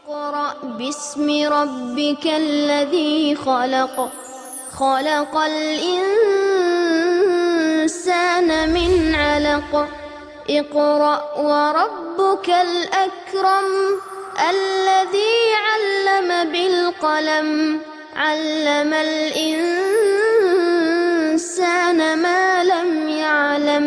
اقرأ باسم ربك الذي خلق خلق الإنسان من علق اقرأ وربك الأكرم الذي علم بالقلم علم الإنسان ما لم يعلم.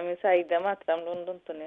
আমি সাইদা মাতলাম লন্ডন তো নে।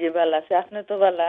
জি বালা সে আপনি তো বালা।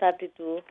32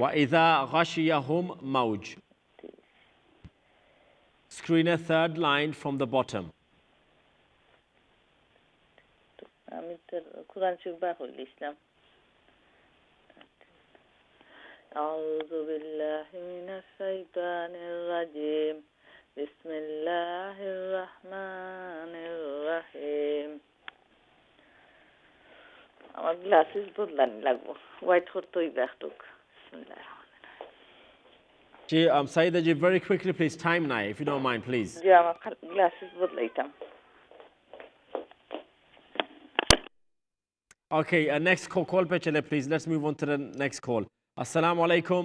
وإذا غشيهم موج, screener third line from the bottom. আমি তো কুরআন শরীফ বা হইলাম। أعوذ بالله من الشيطان الرجيم بسم الله الرحمن الرحيم। আমার গ্লাসেস বদলানি লাগবো, হোয়াইট করতেই দেখটুক। বিসমিল্লাহির Ji, Saida ji, very quickly, please. Time now, if you don't mind, please. জি আমার glasses বদলাইতাম। Okay, next call pe chale, please. Let's move on to the next call. Assalamu alaikum.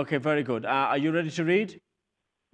Okay, very good. Are you ready to read?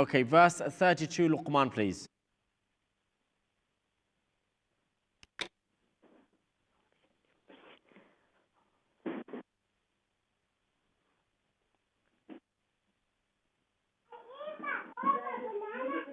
Okay, verse 32, Luqman, please.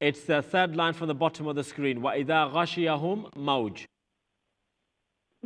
It's the third line from the bottom of the screen. وَإِذَا غَشِيَهُمْ مَوْجٌ.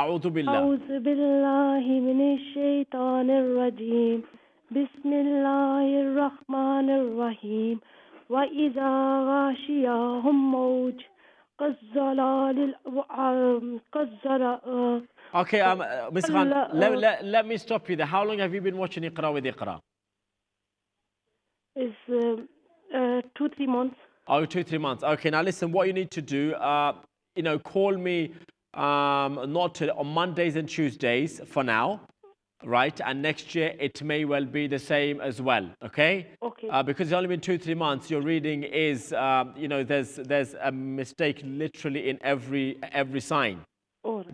A'udhu billah. أعوذ بالله من الشيطان الرجيم بسم الله الرحمن الرحيم وإذا غاشيهم موج كالظلال كالظلال Okay, Ms. Khan, let me stop you there. How long have you been watching Iqra with Iqra? is 2-3 months. Oh, 2-3 months. Okay, now listen, what you need to do, call me on Mondays and Tuesdays for now, right? And next year it may well be the same as well, okay? Okay. Because it's only been 2-3 months, your reading is, there's a mistake literally in every sign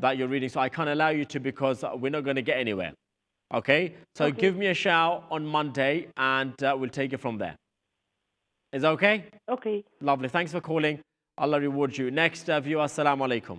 that you're reading. So I can't allow you to, because we're not going to get anywhere, okay? So Okay. give me a shout on Monday and we'll take it from there. Is that okay? Okay. Lovely. Thanks for calling. Allah reward you. Next viewer, assalamu alaikum.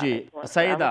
Ji, Sayyida.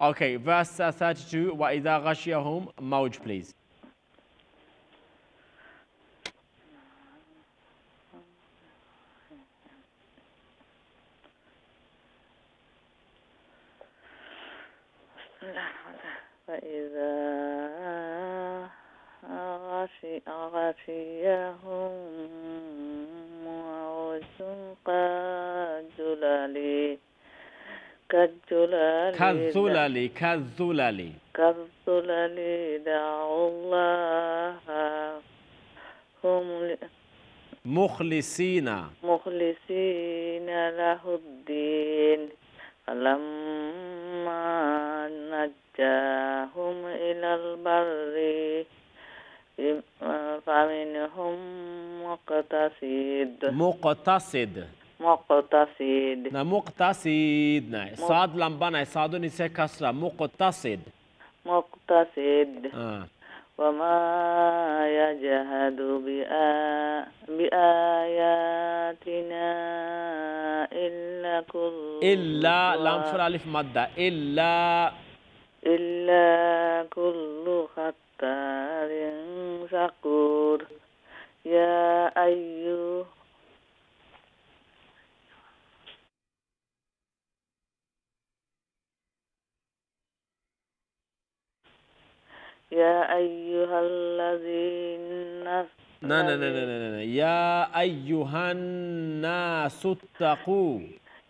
Okay, verse 32. وَإِذَا غَشِيَهُمْ مَوْجٌ, please. فإذا غشيهم موج كالظلال دعوا الله هم مخلصين له الدين فلما نجاهم إلى البر فمنهم مقتصد صاد لمبانا صادون يسي كسرة مقتصد وما يجهد بآياتنا إلا لام فر ألف مادة إلا كل ختار شكور يا أيها يا أيها الذين لا لا لا لا لا لا. يا أيها الناس اتقوا.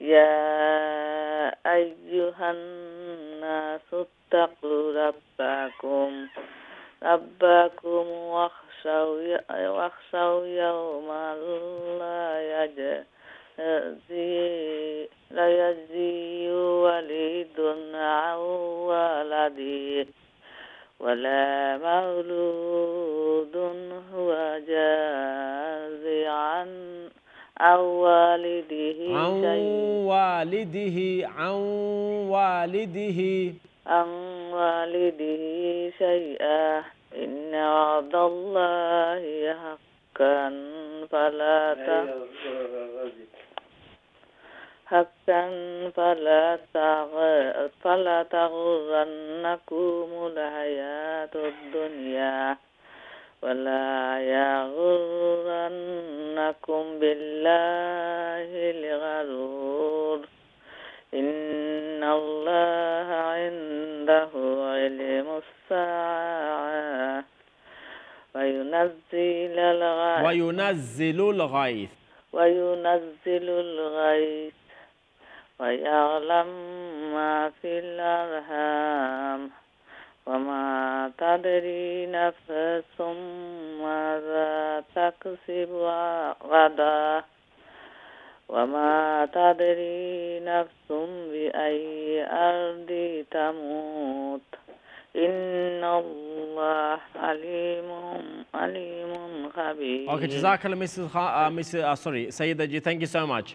يا أيها الناس اتقوا ربكم واخشوا يوما لا يجزي والد عن ولده ولا مولود هو جاز عن والده شيئا إن وعد الله حقا فلا تغرنكم الحياة الدنيا ولا يغرنكم بالله الغرور إن الله عنده علم الساعة وينزل الغيث ويعلم ما في الأرحام وما تدري نفس ماذا تكسب غدا وما تدري نفس بأي أرض تموت إن الله عليم خبير. Okay, Jazakallah, sorry, Sayyida ji, thank you so much.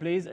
please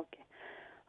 Okay.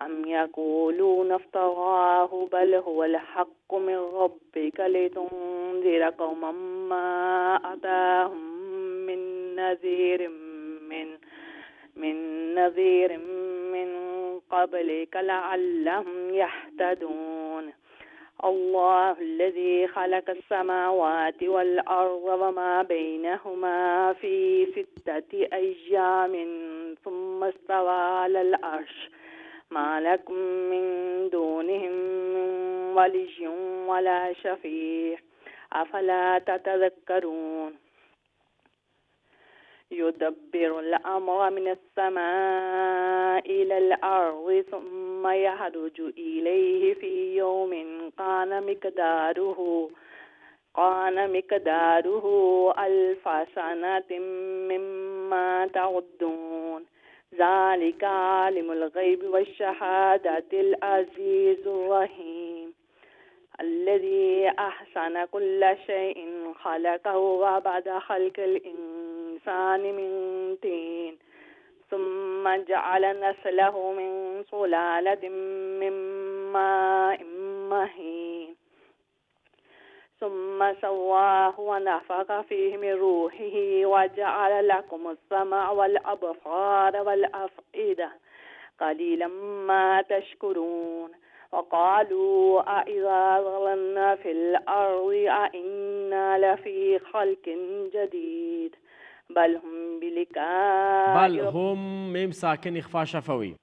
أم يقولون افتراه بل هو الحق من ربك لتنذر قوما ما أتاهم من نذير من قبلك لعلهم يهتدون. الله الذي خلق السماوات والأرض وما بينهما في 6 أيام ثم استوى على العرش ما لكم من دونهم من ولي ولا شفيع أفلا تتذكرون. يدبر الأمر من السماء إلى الأرض ثم يهرج إليه في يوم كان مقداره 1000 سنة مما تعدون. ذلك عالم الغيب والشهادة العزيز الرحيم الذي أحسن كل شيء خلقه وبعد خلق الإنسان من طين ثم جعل نسله من سلالة من ماء مهين ثم سواه ونفخ فيه من روحه وجعل لكم السمع والأبصار والأفئدة قليلا ما تشكرون. وقالوا أإذا ضللنا في الأرض أإنا لفي خلق جديد بل هم ميم ساكن إخفاء شفوي.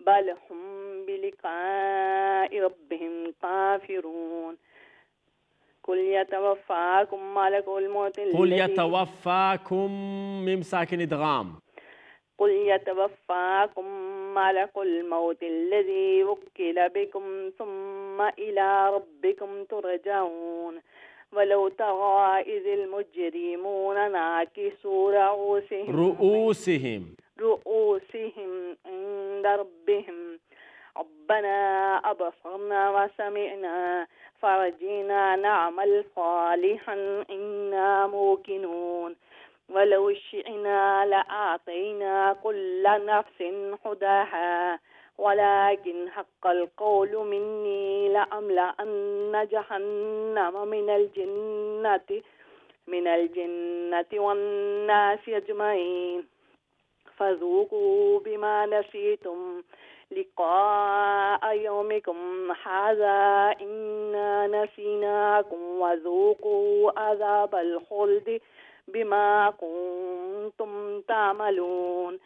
بل هم بلقاء ربهم كافرون. قل يتوفاكم ملك الموت قل يتوفاكم ميم ساكن إدغام. قل يتوفاكم ملك الموت الذي وكل بكم ثم إلى ربكم ترجعون. ولو ترى إذ المجرمون ناكسوا رؤوسهم عند ربهم ربنا أبصرنا وسمعنا فرجينا نعمل صالحا إنا موقنون. ولو شئنا لأعطينا كل نفس هداها ولكن حق القول مني لأملأن جهنم من الجنة والناس أجمعين فذوقوا بما نسيتم لقاء يومكم هذا إنا نسيناكم وذوقوا عذاب الخلد بما كنتم تعملون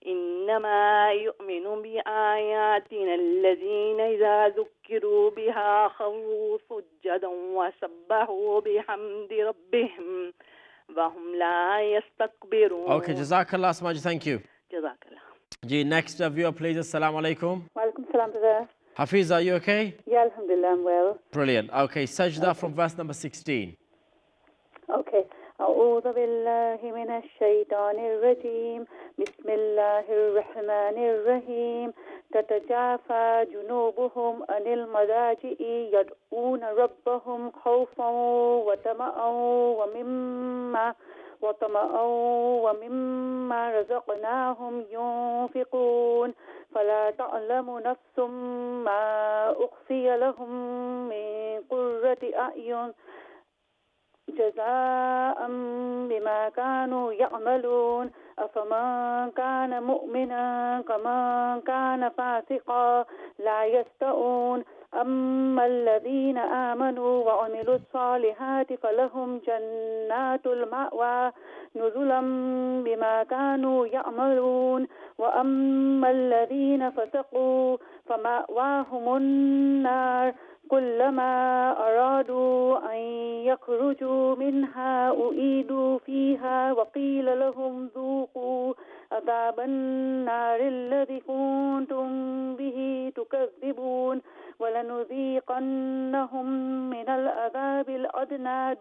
إنما يؤمن بآياتنا الذين إذا ذكروا بها خروا سجدا وسبحوا بحمد ربهم وهم لا يستكبرون. Okay, Jazakallah Asmaji, thank you. جزاك الله. Ji, next viewer please. Assalamu alaikum. Walaikum salam, brother. Hafiz, are you okay? Yeah, alhamdulillah, I'm well. Brilliant. Okay, Sajda from verse number 16. Okay. أعوذ بالله من الشيطان الرجيم بسم الله الرحمن الرحيم تتجافى جنوبهم عن المضاجع يدعون ربهم خوفا وطمعا ومما رزقناهم ينفقون فلا تعلم نفس ما أخفي لهم من قرة أعين جزاء بما كانوا يعملون أفمن كان مؤمنا كمن كان فاسقا لا يستوون أما الذين آمنوا وعملوا الصالحات فلهم جنات المأوى نزلا بما كانوا يعملون وأما الذين فسقوا فمأواهم النار كلما أرادوا أن يخرجوا منها أعيدوا فيها وقيل لهم ذوقوا عذاب النار الذي كنتم به تكذبون ولنذيقنهم من العذاب الأدنى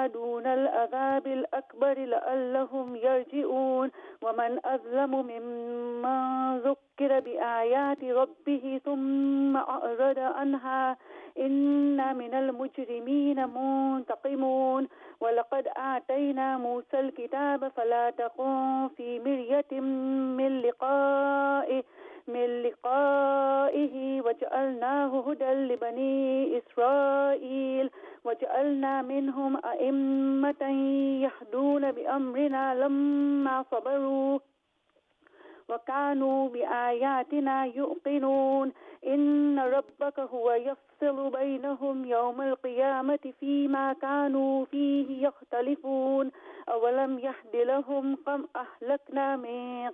دون العذاب الأكبر لعلهم يرجعون ومن أظلم ممن ذكر بآيات ربه ثم أعرض عنها إن من المجرمين منتقمون ولقد آتينا موسى الكتاب فلا تكن في مرية من لقائه وجعلناه هدى لبني إسرائيل وجعلنا منهم أئمة يهدون بأمرنا لما صبروا وكانوا بآياتنا يوقنون إن ربك هو يفصل بينهم يوم القيامة فيما كانوا فيه يختلفون أولم يهد لهم كم أهلكنا من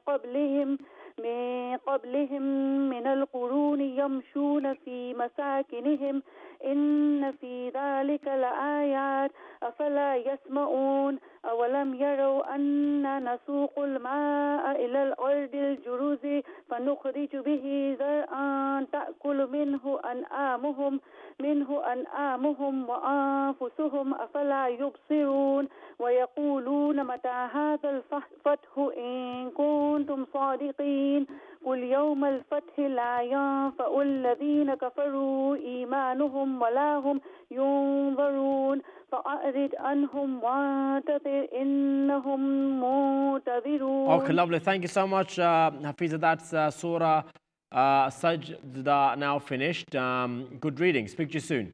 قبلهم من القرون يمشون في مساكنهم إن في ذلك لآيات أفلا يسمعون أولم يروا أن نسوق الماء إلى الأرض الجرز فنخرج به زرعا تأكل منه أنعامهم وأنفسهم أفلا يبصرون ويقولون متى هذا الفتح إن كنتم صادقين قل يوم الفتح لا ينفع الذين كفروا إيمانهم ولا هم ينظرون فأعرض عنهم وانتظر إنهم منتظرون. Okay, lovely. Thank you so much, Hafiza. That's Surah Sajda now finished. Good reading. Speak to you soon.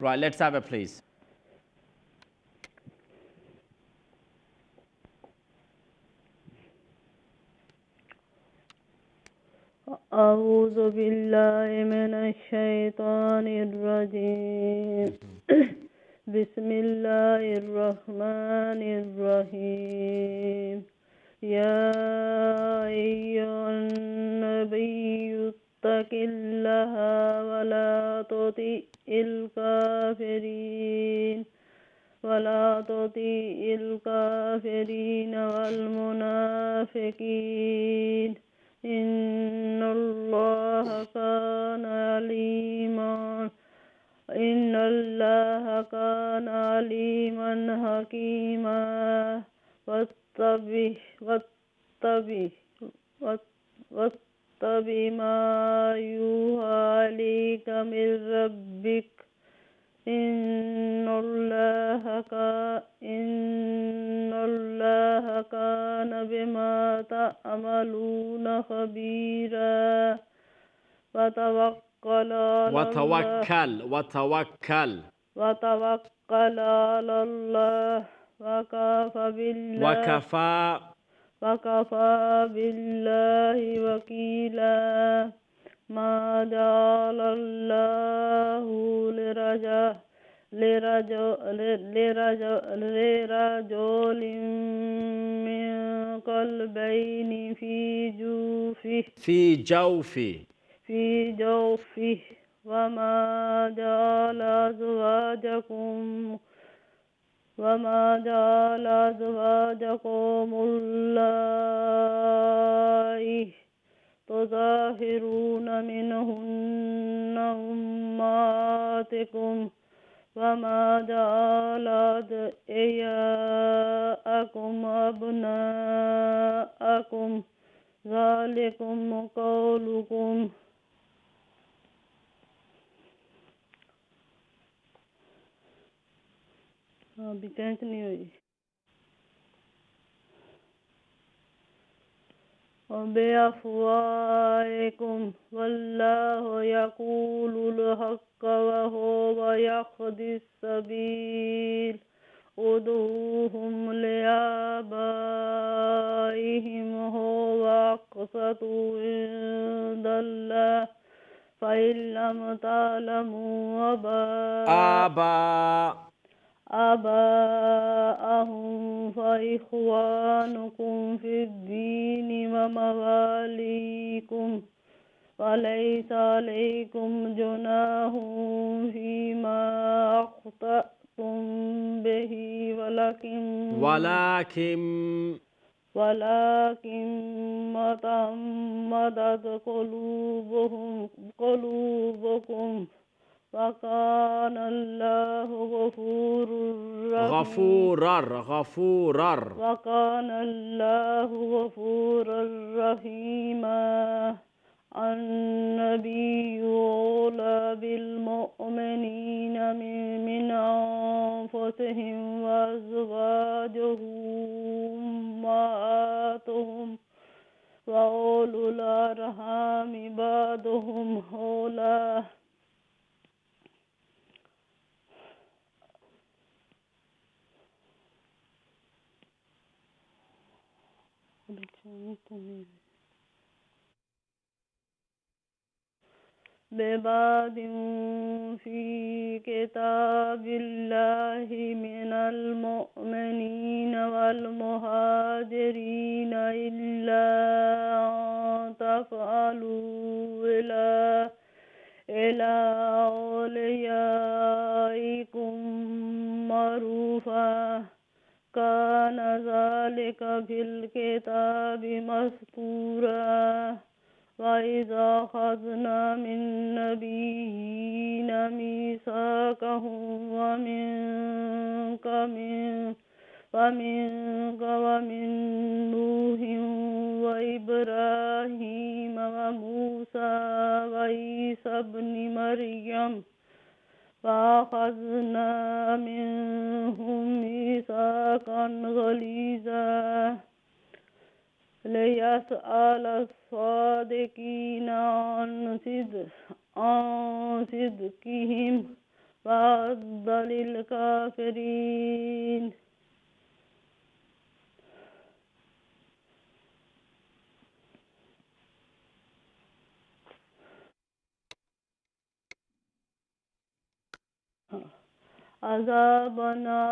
Right, let's have it please. أعوذ بالله من الشيطان الرجيم بسم الله الرحمن الرحيم يا أيها النبي اتق الله ولا تطع الكافرين والمنافقين إن الله كان عليما حكيما واتبع ما يوحى إليك من ربك إن الله كان بما تعملون خبيرا وتوكل على الله وكفى بالله وكيلا ما جعل الله لرجل من قلبين في جوفه وما جعل أزواجكم اللائي تظاهرون منهن أمهاتكم وما جعل أدعياءكم أبناءكم ذلكم قولكم وبأفواهكم والله يقول الحق وهو يهدي السبيل ادعوهم لآبائهم هو أقسط عند الله فإن لم تعلموا آباءهم فإخوانكم في الدين ومواليكم وليس عليكم جناح فيما أخطأتم به ولكن ما تعمدت قلوبكم وكان الله غفورا رحيما النبي أولى بالمؤمنين من أنفسهم وأزواجه أمهاتهم وأولو الأرحام بعضهم أولى ببعض في كتاب الله من المؤمنين والمهاجرين إلا أن تفعلوا إلى أوليائكم معروفا كان ذلك في الكتاب مسطورا وإذا أخذنا من نبيين ميثاقهم ومنك ومن نوح وإبراهيم وموسى وعيسى ابن مريم فأخذنا منهم ميثاقا غليظا ليسأل الصادقين عن صدقهم وعد للكافرين عذابا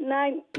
9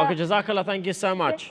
Okay, Jazakallah, thank you so much.